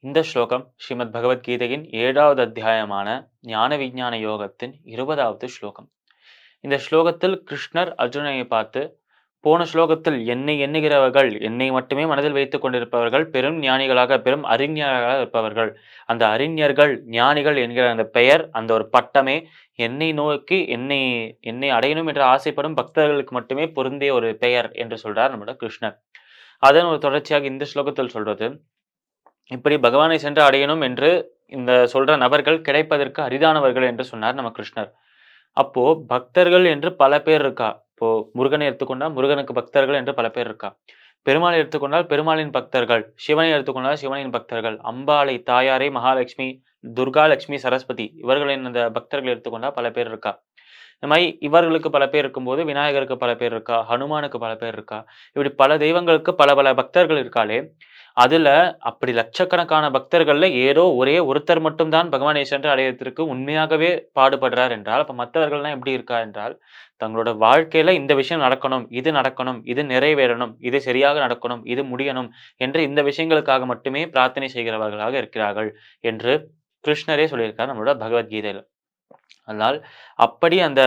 இந்த ஸ்லோகம் ஸ்ரீமத் பகவத்கீதையின் 7வது அத்தியாயமான ஞான விஞ்ஞான யோகத்தின் 20வது ஸ்லோகம். இந்த ஸ்லோகத்தில் கிருஷ்ணர் அர்ஜுனனை பார்த்து, போன ஸ்லோகத்தில் என்னை எண்ணுகிறவர்கள், என்னை மட்டுமே மனதில் வைத்துக் கொண்டிருப்பவர்கள் பெரும் ஞானிகளாக, பெரும் அறிஞர்களாக இருப்பவர்கள். அந்த அறிஞர்கள், ஞானிகள் என்கிற அந்த பெயர், அந்த ஒரு பட்டமே என்னை நோக்கி என்னை என்னை அடையணும் என்று ஆசைப்படும் பக்தர்களுக்கு மட்டுமே பொருந்திய ஒரு பெயர் என்று சொல்றார் நம்முடைய கிருஷ்ணர். அதன் ஒரு தொடர்ச்சியாக இந்த ஸ்லோகத்தில் சொல்றது, இப்படி பகவானை சென்று அடையணும் என்று இந்த சொல்ற நபர்கள் கிடைப்பதற்கு அரிதானவர்கள் என்று சொன்னார் நம்ம கிருஷ்ணர். அப்போ பக்தர்கள் என்று பல பேர் இருக்கா. இப்போ முருகனை எடுத்துக்கொண்டா முருகனுக்கு பக்தர்கள் என்று பல பேர் இருக்கா. பெருமாளை எடுத்துக்கொண்டால் பெருமாளின் பக்தர்கள், சிவனை எடுத்துக்கொண்டால் சிவனின் பக்தர்கள், அம்பாளை, தாயாரை, மகாலட்சுமி, துர்கா, லட்சுமி, சரஸ்வதி இவர்களின் அந்த பக்தர்கள் எடுத்துக்கொண்டா பல பேர் இருக்கா. இந்த மாரி இவர்களுக்கு பல பேர் இருக்கும்போது, விநாயகருக்கு பல பேர் இருக்கா, ஹனுமானுக்கு பல பேர் இருக்கா. இப்படி பல தெய்வங்களுக்கு பல பல பக்தர்கள் இருக்காளே, அதுல அப்படி லட்சக்கணக்கான பக்தர்கள்ல ஏதோ ஒரே ஒருத்தர் மட்டும் தான் பகவானை சென்று அடையறதற்கு உண்மையாகவே பாடுபடுறார் என்றால், அப்ப மத்தவர்கள்லாம் எப்படி இருக்கா என்றால், தங்களோட வாழ்க்கையில இந்த விஷயம் நடக்கணும், இது நடக்கணும், இது நிறைவேறணும், இது சரியாக நடக்கணும், இது முடியணும் என்று இந்த விஷயங்களுக்காக மட்டுமே பிரார்த்தனை செய்கிறவர்களாக இருக்கிறார்கள் என்று கிருஷ்ணரே சொல்லியிருக்கார் நம்மளோட பகவத்கீதையில. அதனால் அப்படி அந்த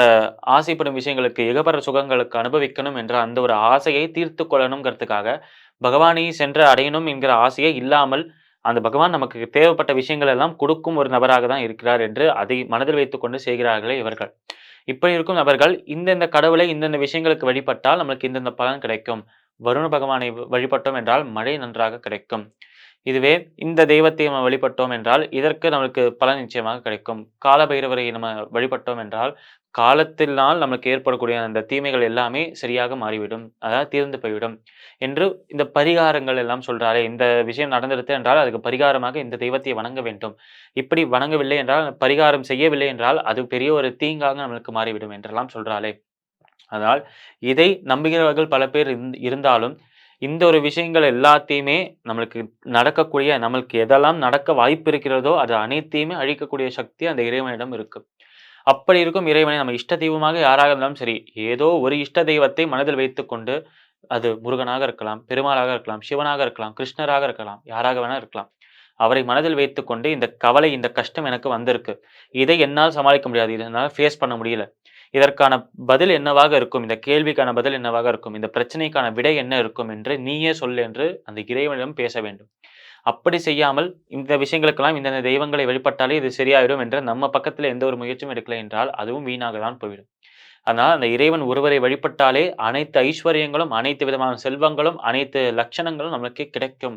ஆசைப்படும் விஷயங்களுக்கு இகபர சுகங்களுக்கு அனுபவிக்கணும் என்ற அந்த ஒரு ஆசையை தீர்த்து கொள்ளணுங்கிறதுக்காக, பகவானை சென்று அடையணும் என்கிற ஆசையே இல்லாமல், அந்த பகவான் நமக்கு தேவைப்பட்ட விஷயங்கள் எல்லாம் கொடுக்கும் ஒரு நபராக தான் இருக்கிறார் என்று அதை மனதில் வைத்துக்கொண்டு செய்கிறார்களே இவர்கள். இப்படி இருக்கும் நபர்கள் இந்தந்த கடவுளை இந்தந்த விஷயங்களுக்கு வழிபட்டால் நம்மளுக்கு இந்தந்த பலன் கிடைக்கும். வருண பகவானை வழிபட்டோம் என்றால் மழை நன்றாக கிடைக்கும். இதுவே இந்த தெய்வத்தை நம்ம வழிபட்டோம் என்றால், இதற்கு நம்மளுக்கு பலன் நிச்சயமாக கிடைக்கும். கால பைரவரை நம்ம வழிபட்டோம் என்றால், காலத்தினால் நமக்கு ஏற்படக்கூடிய அந்த தீமைகள் எல்லாமே சரியாக மாறிவிடும். அதாவது தீர்ந்து போய்விடும். என்று இந்த பரிகாரங்கள் எல்லாம் சொல்றாரே, இந்த விஷயம் நடந்துடுத்து என்றால் அதுக்கு பரிகாரமாக இந்த தெய்வத்தை வணங்க வேண்டும். இப்படி வணங்கவில்லை என்றால், பரிகாரம் செய்யவில்லை என்றால், அது பெரிய ஒரு தீங்காக நம்மளுக்கு மாறிவிடும் என்றெல்லாம் சொல்றாளே. அதனால் இதை நம்புகிறவர்கள் பல பேர் இருந்தாலும், இந்த ஒரு விஷயங்கள் எல்லாத்தையுமே நம்மளுக்கு நடக்கக்கூடிய நம்மளுக்கு எதெல்லாம் நடக்க வாய்ப்பு இருக்கிறதோ, அது அனைத்தையுமே அழிக்கக்கூடிய சக்தி அந்த இறைவனிடம் இருக்கு. அப்படி இருக்கும் இறைவனை நம்ம இஷ்ட தெய்வமாக யாராக இருந்தாலும் சரி, ஏதோ ஒரு இஷ்ட தெய்வத்தை மனதில் வைத்துக்கொண்டு, அது முருகனாக இருக்கலாம், பெருமாளாக இருக்கலாம், சிவனாக இருக்கலாம், கிருஷ்ணராக இருக்கலாம், யாராக வேணா இருக்கலாம். அவரை மனதில் வைத்துக்கொண்டு இந்த கவலை, இந்த கஷ்டம் எனக்கு வந்திருக்கு. இதை என்னால் சமாளிக்க முடியாது. இத என்னால ஃபேஸ் பண்ண முடியல. இதற்கான பதில் என்னவாக இருக்கும்? இந்த கேள்விக்கான பதில் என்னவாக இருக்கும்? இந்த பிரச்சனைக்கான விடை என்ன இருக்கும் என்று நீயே சொல் என்று அந்த இறைவனிடம் பேச வேண்டும். அப்படி செய்யாமல் இந்த விஷயங்களுக்கெல்லாம் இந்தந்த தெய்வங்களை வழிபட்டாலே இது சரியாயிடும் என்ற நம்ம பக்கத்துல எந்த ஒரு முயற்சியும் எடுக்கலை என்றால், அதுவும் வீணாக தான் போய்விடும். அதனால் அந்த இறைவன் ஒருவரை வழிபட்டாலே அனைத்து ஐஸ்வர்யங்களும், அனைத்து விதமான செல்வங்களும், அனைத்து லட்சணங்களும் நமக்கு கிடைக்கும்.